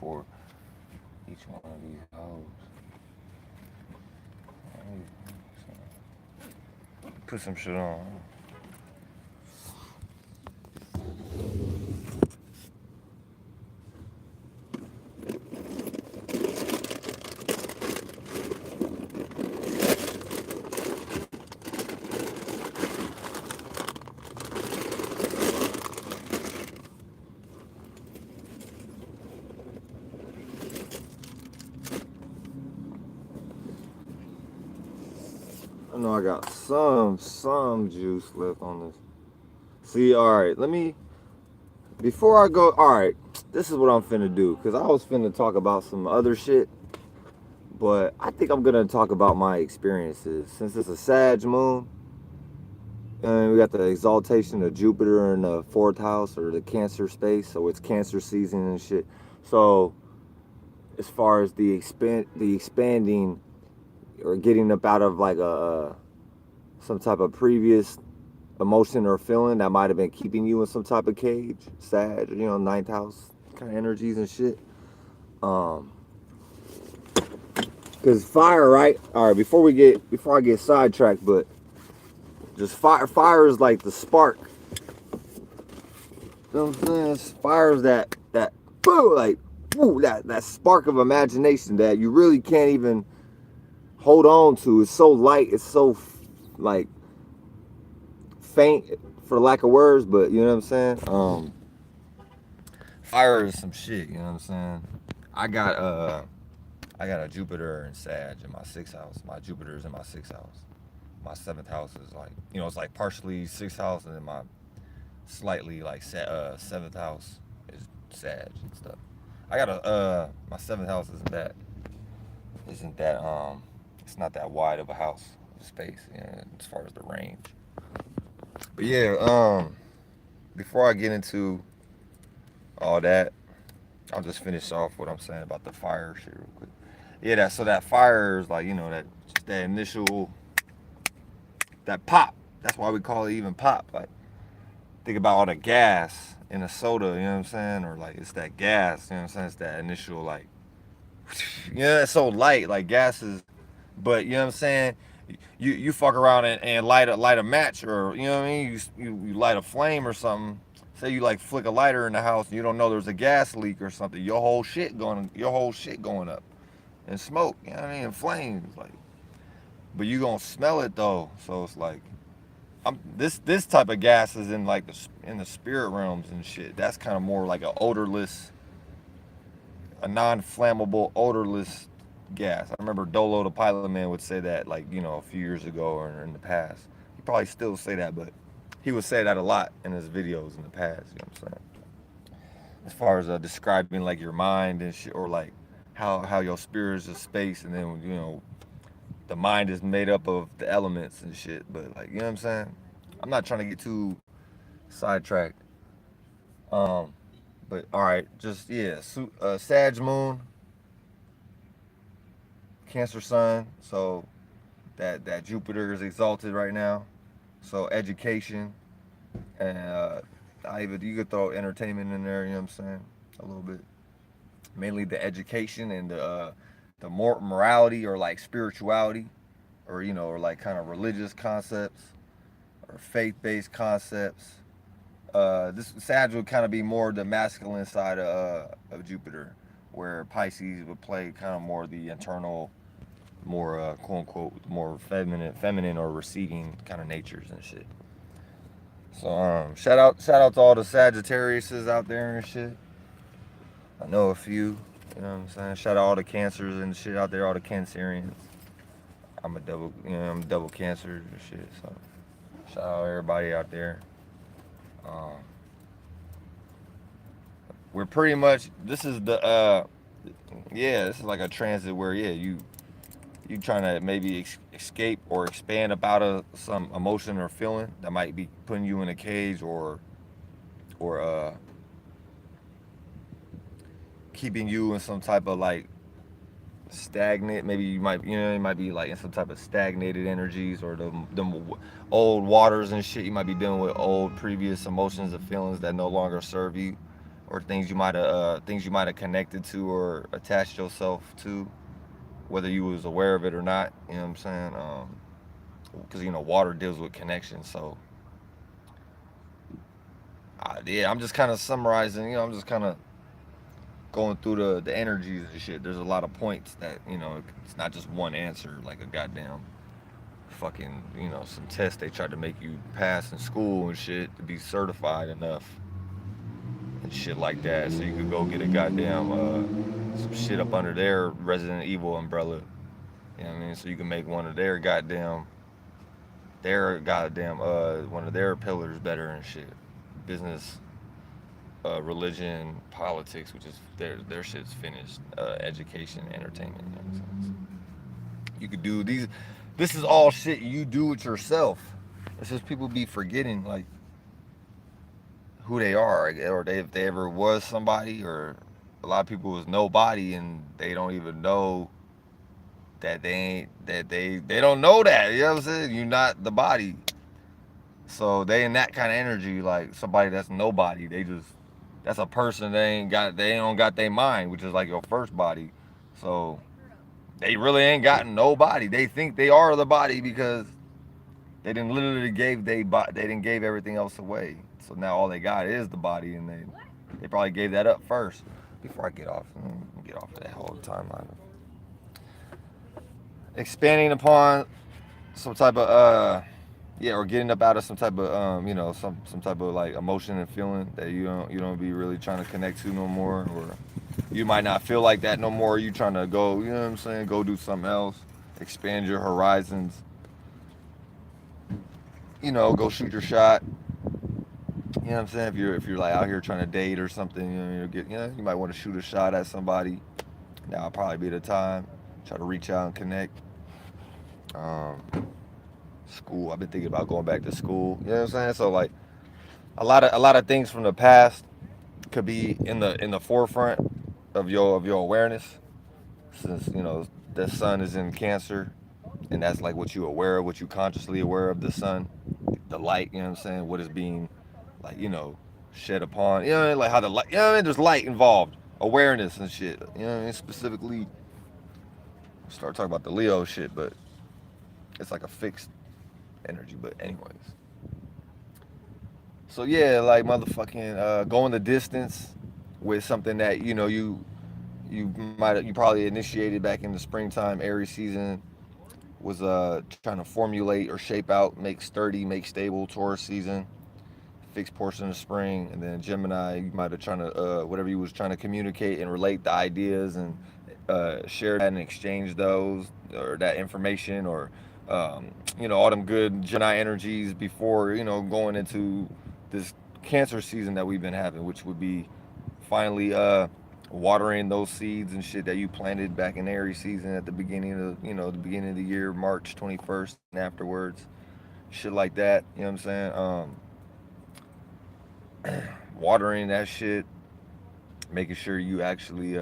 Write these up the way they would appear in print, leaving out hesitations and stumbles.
for each one of these hoes. Put some shit on. I know I got some juice left on this. See, alright, before I go, alright, this is what I'm finna do. Because I was finna talk about some other shit. But I think I'm gonna talk about my experiences. Since it's a Sag moon, and we got the exaltation of Jupiter in the 4th house, or the Cancer space, so it's Cancer season and shit. So, as far as the expanding, or getting up out of like some type of previous emotion or feeling that might have been keeping you in some type of cage, Sag, 9th house kind of energies and shit. Cause fire, right? All right. Before I get sidetracked, but just fire is like the spark. You know what I'm saying? Fire is that boom, like woo, that spark of imagination that you really can't even hold on to. It's so light. It's so like faint, for lack of words. But you know what I'm saying? Fire is some shit. You know what I'm saying? I got a Jupiter and Sag in my 6th house. My Jupiter's in my 6th house. My 7th house is like, it's like partially 6th house, and then my slightly like 7th house is Sag and stuff. I got my 7th house isn't that it's not that wide of a house space, as far as the range. But yeah, before I get into all that, I'll just finish off what I'm saying about the fire shit real quick. Yeah, so that fire is like, that initial, that pop. That's why we call it even pop. Like, think about all the gas in a soda, you know what I'm saying? Or like, it's that gas, you know what I'm saying? It's that initial, like, it's so light, like gas is, but you know what I'm saying? You fuck around and light a match, or, you know what I mean? You light a flame or something. Say you like flick a lighter in the house and you don't know there's a gas leak or something. Your whole shit going up in smoke, you know what I mean? In flames, like. But you gonna smell it though, so it's like, this type of gas is in like in the spirit realms and shit. That's kind of more like a non-flammable, odorless gas. I remember Dolo the Pilot Man would say that, like, a few years ago or in the past. He probably still say that, but he would say that a lot in his videos in the past. You know what I'm saying? As far as describing like your mind and shit, or like how your spirit is a space, and then the mind is made up of the elements and shit. But like, you know what I'm saying? I'm not trying to get too sidetracked. Um, but all right, just yeah, Sag Moon, Cancer Sun. So that Jupiter is exalted right now. So education, and you could throw entertainment in there. You know what I'm saying? A little bit. Mainly the education and the more morality, or like spirituality, or or like kind of religious concepts, or faith-based concepts. This Sag would kind of be more the masculine side of Jupiter, where Pisces would play kind of more the internal, more quote unquote, more feminine or receding kind of natures and shit. So shout out to all the Sagittariuses out there and shit. I know a few. You know what I'm saying? Shout out all the Cancers and shit out there, all the Cancerians. I'm a double Cancer and shit. So shout out everybody out there. Um, we're pretty much, this is this is like a transit where you trying to maybe escape or expand about some emotion or feeling that might be putting you in a cage, or keeping you in some type of like stagnant. Maybe you might be like in some type of stagnated energies, or them old waters and shit. You might be dealing with old previous emotions and feelings that no longer serve you, or things you might have connected to or attached yourself to, whether you was aware of it or not. You know what I'm saying? Because water deals with connection. So yeah, I'm just kind of summarizing. I'm just kind of going through the energies and shit. There's a lot of points that it's not just one answer like a goddamn fucking some test they tried to make you pass in school and shit to be certified enough and shit like that, so you could go get a goddamn some shit up under their Resident Evil umbrella. You know what I mean? So you can make their goddamn one of their pillars better and shit. Business, religion, politics, which is their shit's finished. Education, entertainment. You know what I'm saying? You could do these. This is all shit you do it yourself. It's just people be forgetting like who they are, or if they ever was somebody, or a lot of people was nobody and they don't even know that they don't know that. You know what I'm saying? You're not the body. So they in that kind of energy, like somebody that's nobody. That's a person they don't got their mind, which is like your first body. So they really ain't got nobody. They think they are the body because they didn't literally they didn't gave everything else away. So now all they got is the body, and they probably gave that up first. Before I get off of that whole timeline. Expanding upon some type of yeah, or getting up out of some type of some type of like emotion and feeling that you don't be really trying to connect to no more, or you might not feel like that no more. You trying to go, you know what I'm saying, go do something else, expand your horizons, go shoot your shot. You know what I'm saying? If you're like out here trying to date or something, you might want to shoot a shot at somebody. Now will probably be the time. Try to reach out and connect. Um, School. I've been thinking about going back to school. You know what I'm saying? So like a lot of things from the past could be in the forefront of your awareness, since the sun is in Cancer, and that's like what you aware of, what you consciously aware of the sun, the light. You know what I'm saying? What is being like shed upon. Like how the light. There's light involved, awareness and shit. Specifically, start talking about the Leo shit, but it's like a fixed energy. But anyways, so yeah, like motherfucking going the distance with something that you probably initiated back in the springtime. Aries season was trying to formulate or shape out, make sturdy, make stable. Taurus season, fixed portion of spring, and then Gemini, you might have trying to whatever you was trying to communicate and relate the ideas and share that and exchange those or that information, or all them good Gemini energies before going into this Cancer season that we've been having, which would be finally watering those seeds and shit that you planted back in Aries season at the beginning of the beginning of the year, March 21st and afterwards, shit like that. You know what I'm saying? Watering that shit, making sure you actually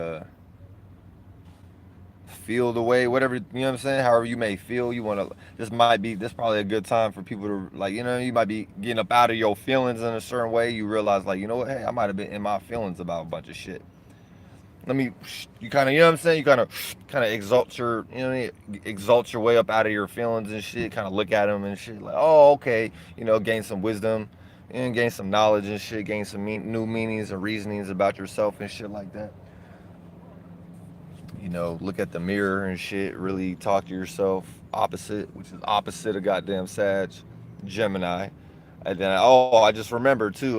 feel the way, whatever, what I'm saying, however you may feel. You want to, this probably a good time for people to, like, you might be getting up out of your feelings in a certain way. You realize, like, you know what, hey, I might have been in my feelings about a bunch of shit. Let me, you kind of, what I'm saying, you kind of exalt your way up out of your feelings and shit, kind of look at them and shit, like, oh, okay, gain some wisdom and gain some knowledge and shit, gain some new meanings and reasonings about yourself and shit like that. Look at the mirror and shit, really talk to yourself. Opposite, which is opposite of goddamn Sag, Gemini. And then, I just remembered too,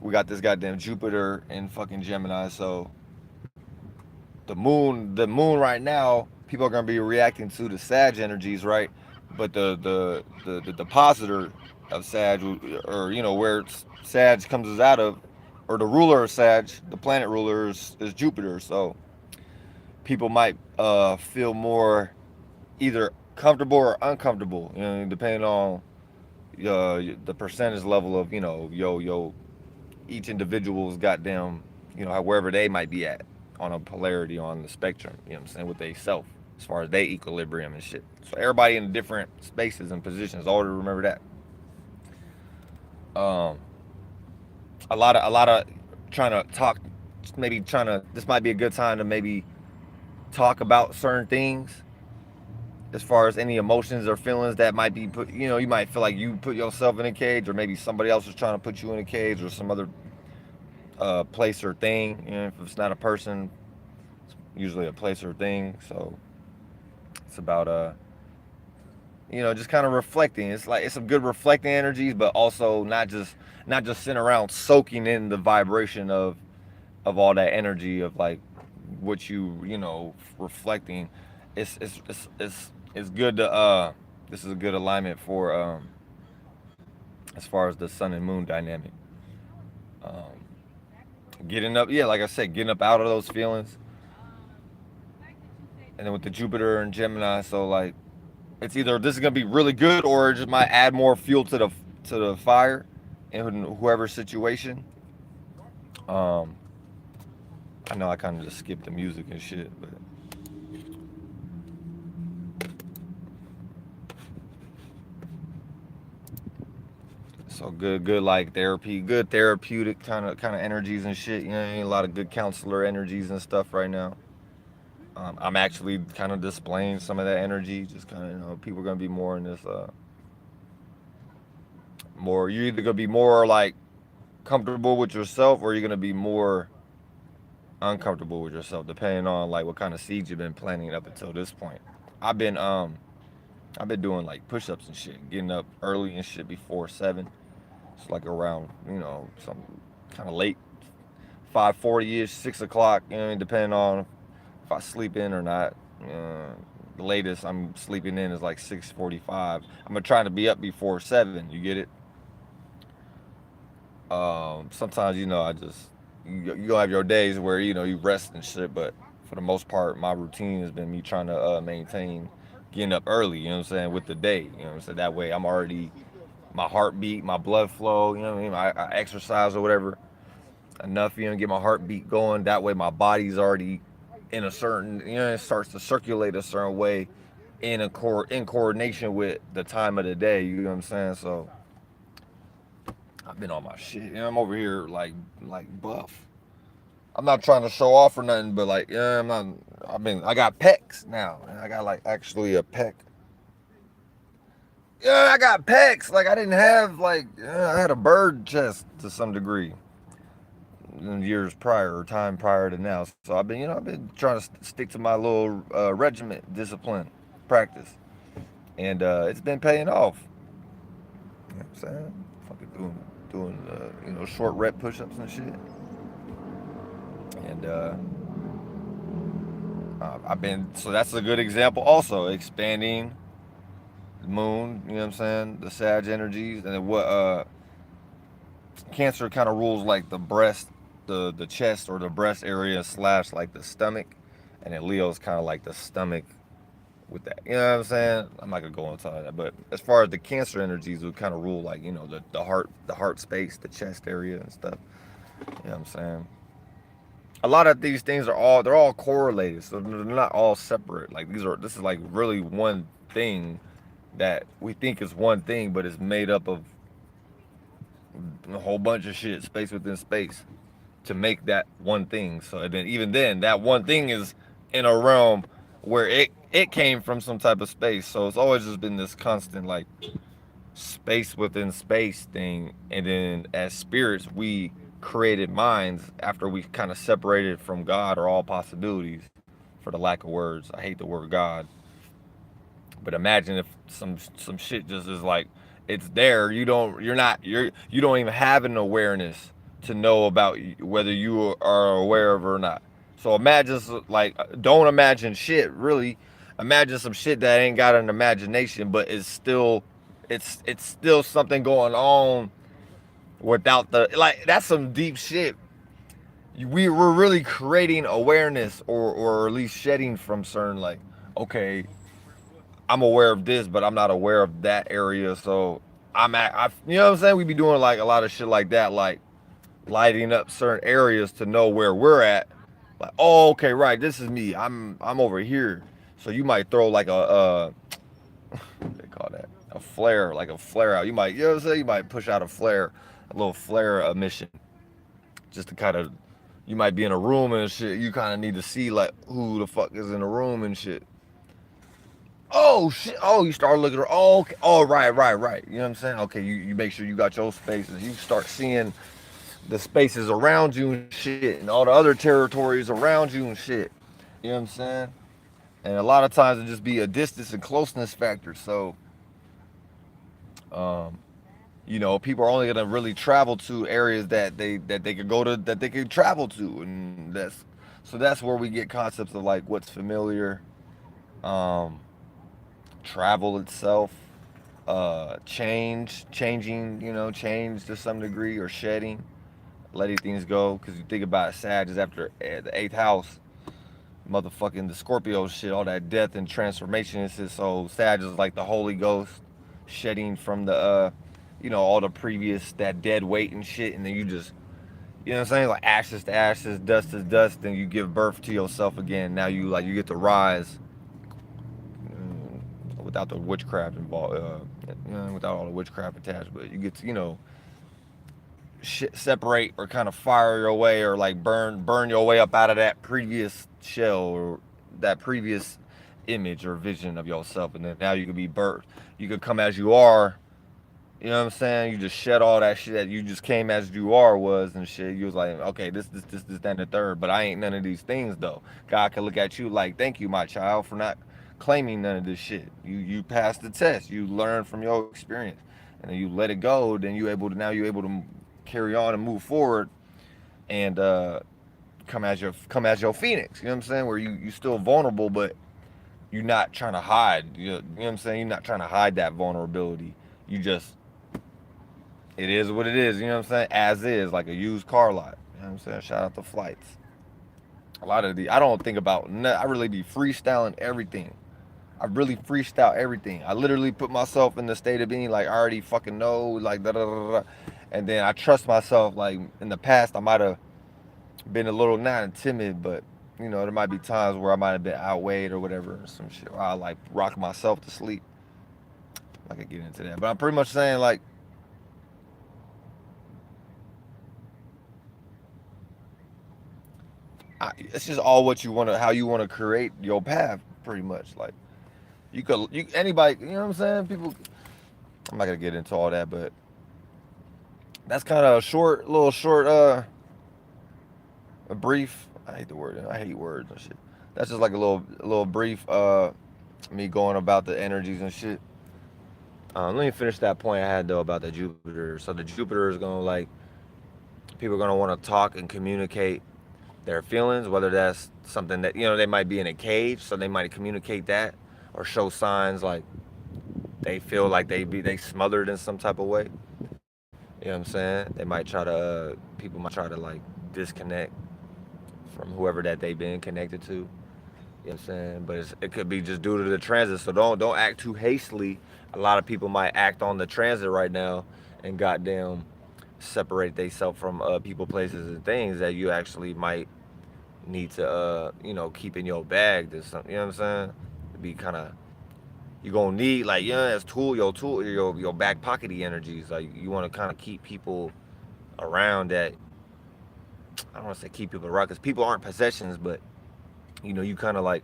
we got this goddamn Jupiter in fucking Gemini, so the moon right now, people are gonna be reacting to the Sag energies, right? But the depositor of Sag, or where Sag comes out of, or the ruler of Sag, the planet ruler is Jupiter. So people might feel more either comfortable or uncomfortable, depending on the percentage level of yo each individual's goddamn wherever they might be at on a polarity on the spectrum. You know what I'm saying, with they self, as far as they equilibrium and shit. So everybody in different spaces and positions. Always remember that. Um, a lot of trying to talk, maybe trying to. This might be a good time to maybe talk about certain things as far as any emotions or feelings that might be put. You know, you might feel like you put yourself in a cage, or maybe somebody else is trying to put you in a cage, or some other place or thing. You know, if it's not a person, it's usually a place or thing. So it's about just kind of reflecting. It's like it's some good reflecting energies, but also not just sitting around soaking in the vibration of all that energy of like what reflecting. It's good to this is a good alignment for as far as the sun and moon dynamic. Um, Getting up, yeah, like I said, getting up out of those feelings, and then with the Jupiter and Gemini, so like it's either this is gonna be really good or it just might add more fuel to the fire in whoever's situation. Um, I know I kind of just skipped the music and shit, but so good like therapy, good therapeutic kind of energies and shit. You know, what I mean? A lot of good counselor energies and stuff right now. I'm actually kind of displaying some of that energy. Just kind of people are gonna be more in this more. You're either gonna be more like comfortable with yourself or you're gonna be more uncomfortable with yourself, depending on like what kind of seeds you've been planting up until this point. I've been um I've been doing like push-ups and shit, getting up early and shit before 7. It's like around some kind of late 5:40 ish, 6 o'clock. You know what I mean? Depending on if I sleep in or not. The latest I'm sleeping in is like 6:45. I'm gonna try to be up before 7. You get it? Sometimes I just you gonna have your days where you rest and shit, but for the most part, my routine has been me trying to maintain getting up early. You know what I'm saying, with the day. You know what I'm saying. That way, I'm already my heartbeat, my blood flow. You know what I mean. I exercise or whatever enough. Get my heartbeat going. That way, my body's already in a certain. It starts to circulate a certain way in coordination with the time of the day. You know what I'm saying. So I've been on my shit. I'm over here like buff. I'm not trying to show off or nothing, but like, yeah, I'm not. I got pecs now. I got like actually a pec. Yeah, I got pecs. Like I didn't have like I had a bird chest to some degree in years prior or time prior to now. So I've been trying to stick to my little regiment discipline practice, and it's been paying off. You know what I'm saying? Fucking doing short rep push-ups and shit. And I've been so that's a good example. Also expanding the moon. You know what I'm saying? The Sag energies, and then what Cancer kind of rules like the breast, the chest or the breast area slash like the stomach, and then Leo's kind of like the stomach with that. You know what I'm saying? I'm not gonna go into all that, but as far as the Cancer energies, would kind of rule like the heart space, the chest area and stuff. You know what I'm saying? A lot of these things they're all correlated, so they're not all separate. Like this is like really one thing that we think is one thing, but it's made up of a whole bunch of shit, space within space, to make that one thing. So then even then, that one thing is in a realm where it came from some type of space. So it's always just been this constant like space within space thing. And then as spirits, we created minds after we kind of separated from God or all possibilities, for the lack of words. I hate the word God. But imagine if some shit just is like it's there. You don't even have an awareness to know about whether you are aware of it or not. So imagine like don't imagine shit really. Imagine some shit that ain't got an imagination, but it's still something going on without the like. That's some deep shit. We're really creating awareness, or at least shedding from certain like, okay, I'm aware of this, but I'm not aware of that area. So you know what I'm saying? We be doing like a lot of shit like that, like lighting up certain areas to know where we're at. Like, oh, okay, right, this is me. I'm over here. So you might throw like what they call that, a flare, like a flare out. You know what I'm saying? You might push out a flare, a little flare emission. just to kind of, you might be in a room and shit. You kind of need to see like who the fuck is in the room and shit. Oh shit! Oh, you start looking. Oh, okay. Oh, right. You know what I'm saying? Okay, you make sure you got your spaces. You start seeing the spaces around you and shit, and all the other territories around you and shit. You know what I'm saying? And a lot of times it just be a distance and closeness factor. So, um, people are only gonna really travel to areas that they could go to, that they could travel to, and that's where we get concepts of like what's familiar, um, travel itself, change to some degree, or shedding, letting things go. Because you think about Sag is after the eighth house, motherfucking the Scorpio shit, all that death and transformation and shit. So Sag is like the Holy Ghost shedding from the, all the previous, that dead weight and shit, and then you just, you know what I'm saying, like ashes to ashes, dust to dust, then you give birth to yourself again. Now you get to rise, without the witchcraft involved, without all the witchcraft attached, but you get to, separate or kind of fire your way, or like burn your way up out of that previous shell, or that previous image or vision of yourself, and then now you could be birthed. You could come as you are. You know what I'm saying? You just shed all that shit that you just came as you are was and shit. You was like, okay, this, that, and the third, but I ain't none of these things though. God can look at you like, thank you, my child, for not claiming none of this shit. You passed the test. You learned from your experience, and then you let it go. Then you able to carry on and move forward, and come as your phoenix. You know what I'm saying? Where you still vulnerable, but you're not trying to hide. You know what I'm saying? You're not trying to hide that vulnerability. You just, it is what it is. You know what I'm saying? As is, like a used car lot. You know what I'm saying? Shout out to flights. A lot of the, I don't think about. I really be freestyling everything. I really freestyle everything. I literally put myself in the state of being like, I already fucking know, like da da da da, and then I trust myself. Like in the past, I might have been a little not timid, but there might be times where I might have been outweighed or whatever, or some shit. Or I like rock myself to sleep. I could get into that, but I'm pretty much saying like, it's just all what you want to, how you want to create your path, pretty much. Like anybody, you know what I'm saying? People, I'm not gonna get into all that, but that's kind of a little short, a brief. I hate the word. I hate words and shit. That's just like a little brief, me going about the energies and shit. Let me finish that point I had though about the Jupiter. So the Jupiter is gonna like, people are gonna want to talk and communicate their feelings, whether that's something that they might be in a cage, so they might communicate that, or show signs like they feel like they smothered in some type of way. You know what I'm saying? They might try to people might try to like disconnect from whoever that they've been connected to. You know what I'm saying? But it could be just due to the transit. So don't act too hastily. A lot of people might act on the transit right now and goddamn separate themselves from people, places, and things that you actually might need to keep in your bag. There's something, you know what I'm saying? To be kind of, you gonna need like, as your back pockety energies. Like you want to kind of keep people around that. I don't want to say keep people around because people aren't possessions, but you kind of like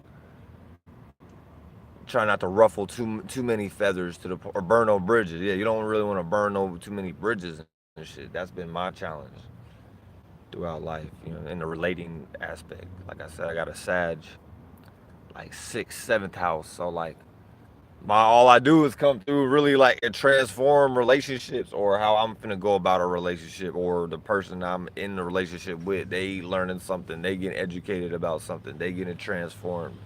try not to ruffle too many feathers to the, or burn no bridges. Yeah, you don't really want to burn over too many bridges and shit. That's been my challenge throughout life, in the relating aspect. Like I said, I got a Sag, like sixth, seventh house. So like, all I do is come through really like and transform relationships, or how I'm finna go about a relationship, or the person I'm in the relationship with, they learning something, they getting educated about something, they getting transformed.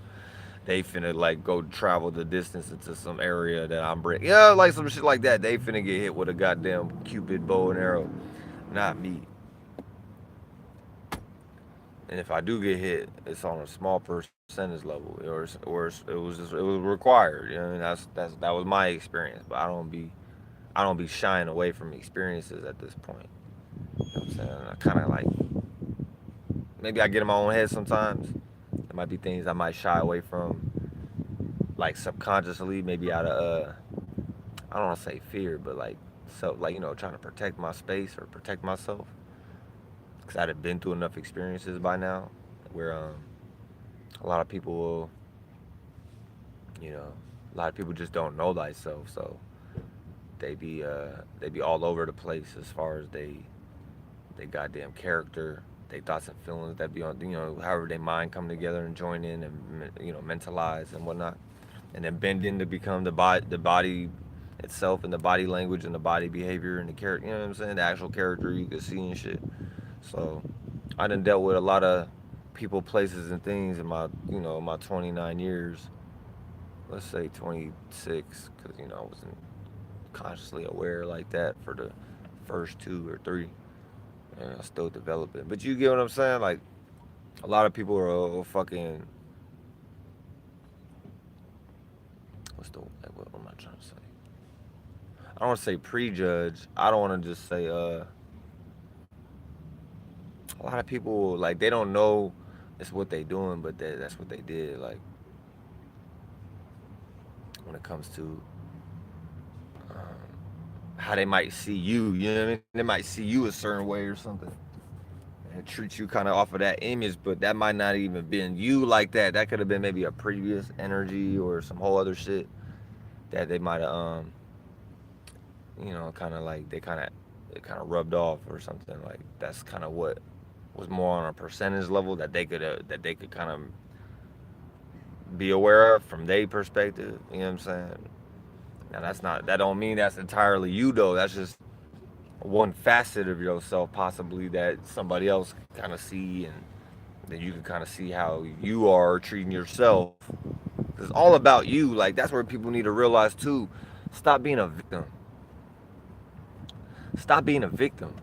They finna like go travel the distance into some area that I'm bringing. Yeah, like some shit like that. They finna get hit with a goddamn Cupid bow and arrow, not me. And if I do get hit, it's on a small percentage level, it was required. That was my experience. But I don't be shying away from experiences at this point. You know what I'm saying? I kind of like, maybe I get in my own head sometimes. There might be things I might shy away from, like subconsciously, maybe out of I don't want to say fear, but like, so like, trying to protect my space or protect myself. because I'd have been through enough experiences by now where a lot of people will, you know, a lot of people just don't know thyself, so they be all over the place as far as they goddamn character, they thoughts and feelings that be on, however they mind come together and join in and mentalize and whatnot, and then bend in to become the body itself and the body language and the body behavior and the character. You know what I'm saying? The actual character you can see and shit. So I done dealt with a lot of people, places, and things in my 29 years. Let's say 26, because I wasn't consciously aware like that for the first 2 or 3, and I still developing. But you get what I'm saying? Like a lot of people are fucking. What am I trying to say? I don't want to say prejudge. I don't want to just say a lot of people like they don't know it's what they doing, but that's what they did. Like when it comes to how they might see you, you know what I mean? They might see you a certain way or something, and treat you kind of off of that image, but that might not even been you like that. That could have been maybe a previous energy or some whole other shit that they might have kind of like it kind of rubbed off or something. Like that's kind of what was more on a percentage level that they could kind of be aware of from their perspective. You know what I'm saying? Now that don't mean that's entirely you though. That's just one facet of yourself possibly that somebody else can kind of see, and then you can kind of see how you are treating yourself. Cause it's all about you. Like that's where people need to realize too. Stop being a victim. Stop being a victim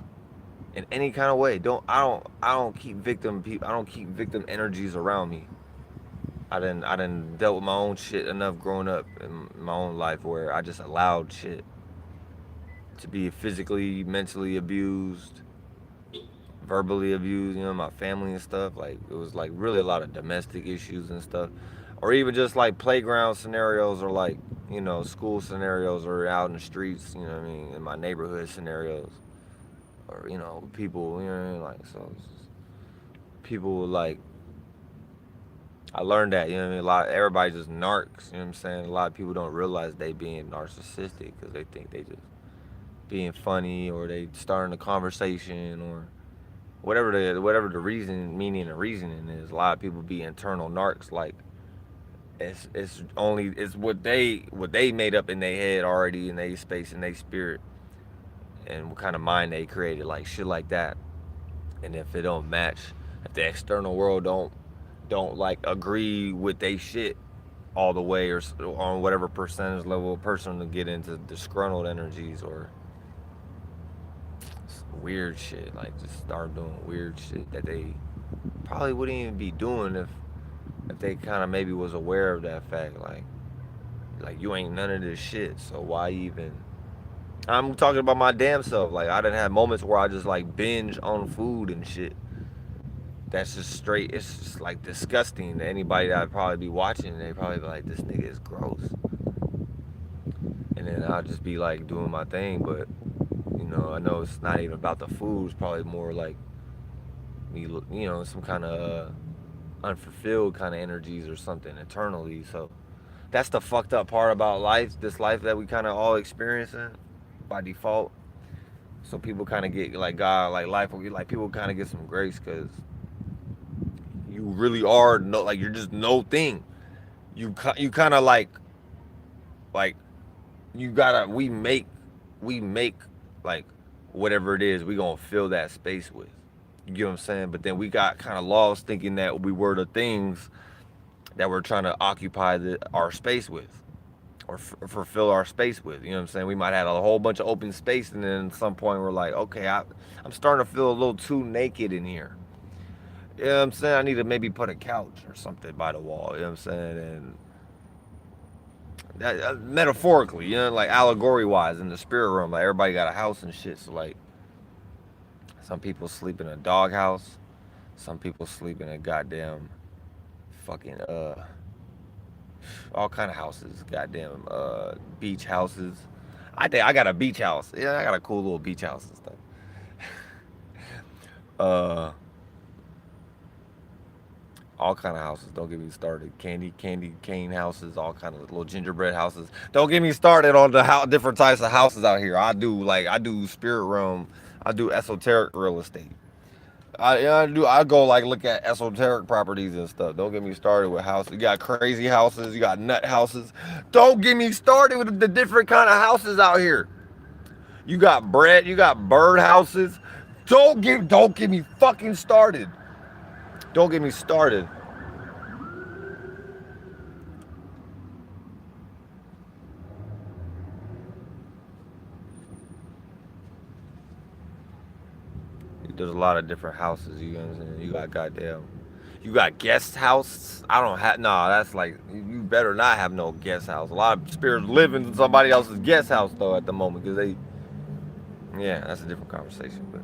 in any kind of way. I don't keep victim people. I don't keep victim energies around me. I done dealt with my own shit enough growing up in my own life where I just allowed shit to be physically, mentally abused, verbally abused, my family and stuff. Like it was like really a lot of domestic issues and stuff. Or even just like playground scenarios or like, school scenarios or out in the streets, you know what I mean, in my neighborhood scenarios. Or, people, you know what I mean? Like so people like I learned that, you know what I mean? Everybody just narcs, you know what I'm saying? A lot of people don't realize they being narcissistic because they think they just being funny or they starting a conversation or whatever the reason, meaning and reasoning is. A lot of people be internal narcs, like it's what they made up in their head already in their space in their spirit and what kind of mind they created, like shit like that. And if it don't match, if the external world don't like agree with they shit all the way or on whatever percentage level a person to get into disgruntled energies or weird shit, like just start doing weird shit that they probably wouldn't even be doing if they kind of maybe was aware of that fact, like you ain't none of this shit, so why even. I'm talking about my damn self. Like I done had moments where I just like binge on food and shit. That's just straight. It's just like disgusting to anybody that I'd probably be watching. They probably be like, "This nigga is gross," and then I'll just be like doing my thing. But I know it's not even about the food. It's probably more like me, some kind of unfulfilled kind of energies or something internally. So that's the fucked up part about life. This life that we kind of all experiencing by default. So people kind of get like God, like life will get like people kind of get some grace because you really are no, like you're just no thing. You kind of like you gotta we make like whatever it is we gonna fill that space with. You get what I'm saying? But then we got kind of lost thinking that we were the things that we're trying to occupy our space with or fulfill our space with. You know what I'm saying? We might have a whole bunch of open space, and then at some point we're like, okay, I'm starting to feel a little too naked in here. You know what I'm saying? I need to maybe put a couch or something by the wall. You know what I'm saying? And that, metaphorically, like allegory wise in the spirit realm, like everybody got a house and shit. So like, some people sleep in a doghouse, some people sleep in a goddamn fucking all kind of houses, goddamn beach houses. I think I got a beach house. Yeah, I got a cool little beach house and stuff. Uh, all kind of houses. Don't get me started. Candy cane houses, all kind of little gingerbread houses. Don't get me started on the different types of houses out here. I do spirit realm. I do esoteric real estate. I go like look at esoteric properties and stuff. Don't get me started with houses. You got crazy houses. You got nut houses. Don't get me started with the different kind of houses out here. You got bread. You got bird houses. Don't get me fucking started. Don't get me started. There's a lot of different houses. You know what I'm saying? You got goddamn. You got guest house. I don't have. No, that's like you better not have no guest house. A lot of spirits live in somebody else's guest house though at the moment because they. Yeah, that's a different conversation. But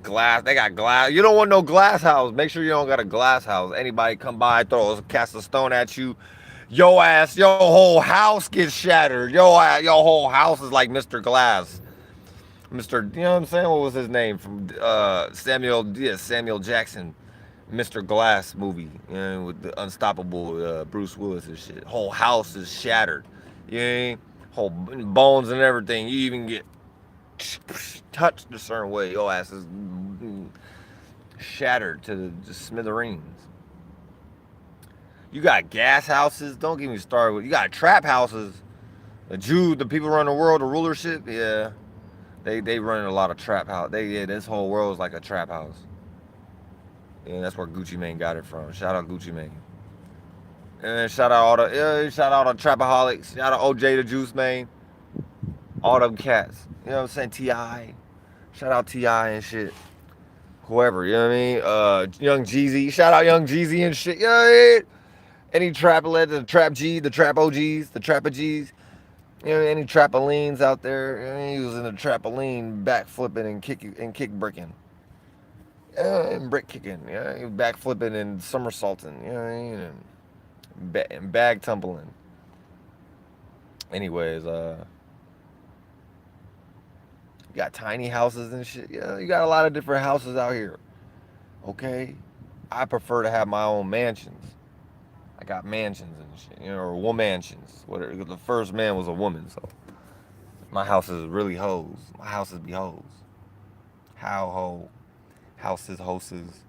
glass, they got glass. You don't want no glass house. Make sure you don't got a glass house. Anybody come by, cast a stone at you, your whole house gets shattered. Your whole house is like Mr. Glass. Mr. You know what I'm saying? What was his name from Samuel Jackson, Mr. Glass movie, you know, with the unstoppable Bruce Willis and shit. Whole house is shattered. You know, whole bones and everything. You even get touched a certain way. Your ass is shattered to the smithereens. You got gas houses. Don't get me started with. You got trap houses. The people run the world, the rulership. Yeah, they run a lot of trap house. This whole world is like a trap house. Yeah, that's where Gucci Mane got it from. Shout out Gucci Mane. And shout out all the trapaholics. Shout out OJ the Juice Mane. All them cats. You know what I'm saying? T.I. Shout out T.I. and shit. Whoever, you know what I mean? Young Jeezy. Shout out Young Jeezy and shit. Yeah. Any trap the trap G, the trap OGs, the trapper G's. You know, any trapolines out there? You know, he was in a trapoline back flipping and kick bricking. And brick kicking, yeah, back flipping and somersaulting, you know what I mean? And bag tumbling. Anyways, you got tiny houses and shit. Yeah, you got a lot of different houses out here. Okay, I prefer to have my own mansions. I got mansions and shit, you know, or womansions. Whatever. The first man was a woman, so my house is really hoes. My houses be hoes. How ho, houses, hoses.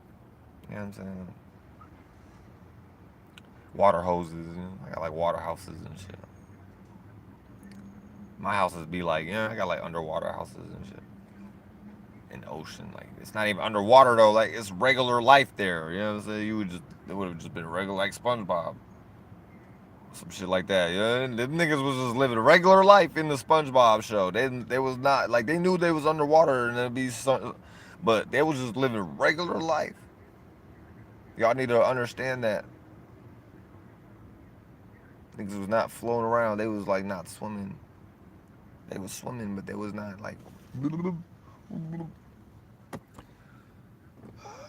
You know what I'm saying? Water hoses. You know? I got like water houses and shit. My houses be like, I got like underwater houses and shit. In the ocean, like it's not even underwater though. Like it's regular life there. You know what I'm saying? It would have just been regular like SpongeBob, some shit like that. Yeah, them niggas was just living regular life in the SpongeBob show. They was not like they knew they was underwater and it'd be some, but they was just living regular life. Y'all need to understand that. Niggas was not floating around. They was like not swimming. They was swimming, but they was not like.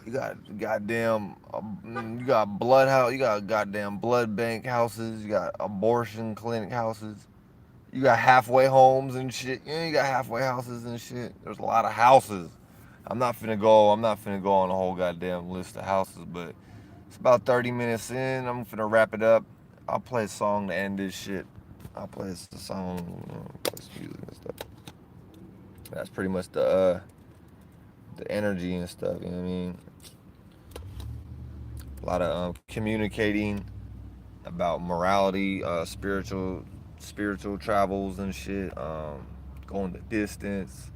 You got goddamn, you got blood house. You got goddamn blood bank houses. You got abortion clinic houses. You got halfway homes and shit. Yeah, you got halfway houses and shit. There's a lot of houses. I'm not finna go on the whole goddamn list of houses, but it's about 30 minutes in. I'm finna wrap it up. I'll play a song to end this shit. I'll play a song, play some music and stuff. That's pretty much the energy and stuff. You know what I mean? A lot of communicating about morality, spiritual travels and shit. Going the distance.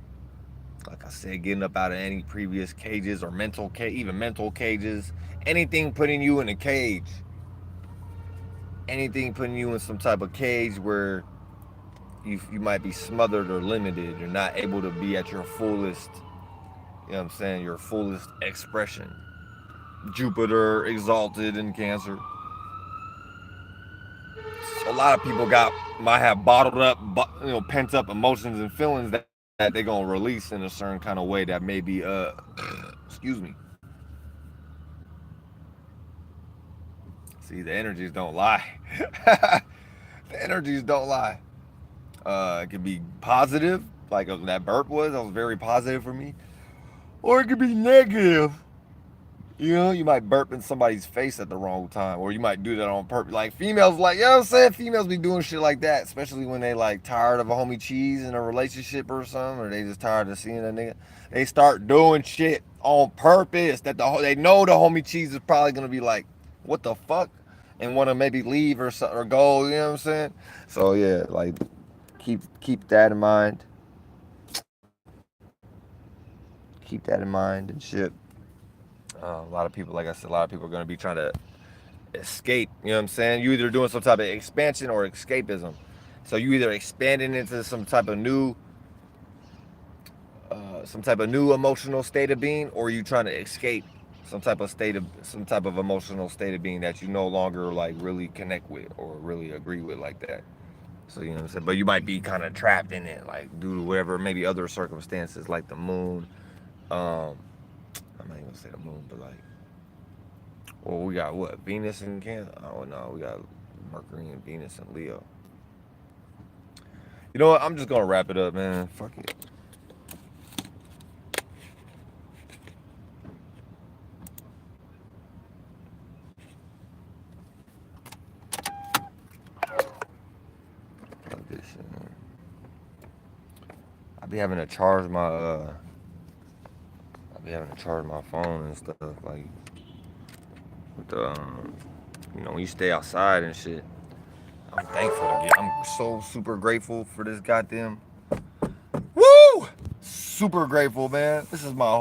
Like I said, getting up out of any previous cages or even mental cages. Anything putting you in a cage. Anything putting you in some type of cage where you might be smothered or limited. You're not able to be at your fullest, you know what I'm saying, your fullest expression. Jupiter exalted in Cancer. So a lot of people might have bottled up, pent up emotions and feelings that they gonna release in a certain kind of way that may be excuse me. See, the energies don't lie. The energies don't lie. It can be positive, like that burp was. That was very positive for me. Or it could be negative. You know, you might burp in somebody's face at the wrong time, or you might do that on purpose. Like females, like, you know what I'm saying? Females be doing shit like that, especially when they like tired of a homie cheese in a relationship or something, or they just tired of seeing a nigga. They start doing shit on purpose that they know the homie cheese is probably gonna be like, what the fuck, and want to maybe leave or something or go. You know what I'm saying? So yeah, like keep that in mind. Keep that in mind and shit. A lot of people, like I said, a lot of people are going to be trying to escape. You know what I'm saying? You either doing some type of expansion or escapism. So you either expanding into some type of new emotional state of being, or you trying to escape some type of emotional state of being that you no longer like really connect with or really agree with like that. So you know what I'm saying? But you might be kind of trapped in it, like due to whatever maybe other circumstances, like the moon. I'm not even gonna say the moon, but like, well, we got what? Venus and Cancer? Oh no, we got Mercury and Venus and Leo. You know what? I'm just gonna wrap it up, man. Fuck it. Fuck this shit, man. I be having to charge my I be having to charge my phone and stuff like with the you know, when you stay outside and shit. I'm thankful to get. I'm so super grateful for this goddamn. Woo! Super grateful, man. This is my home.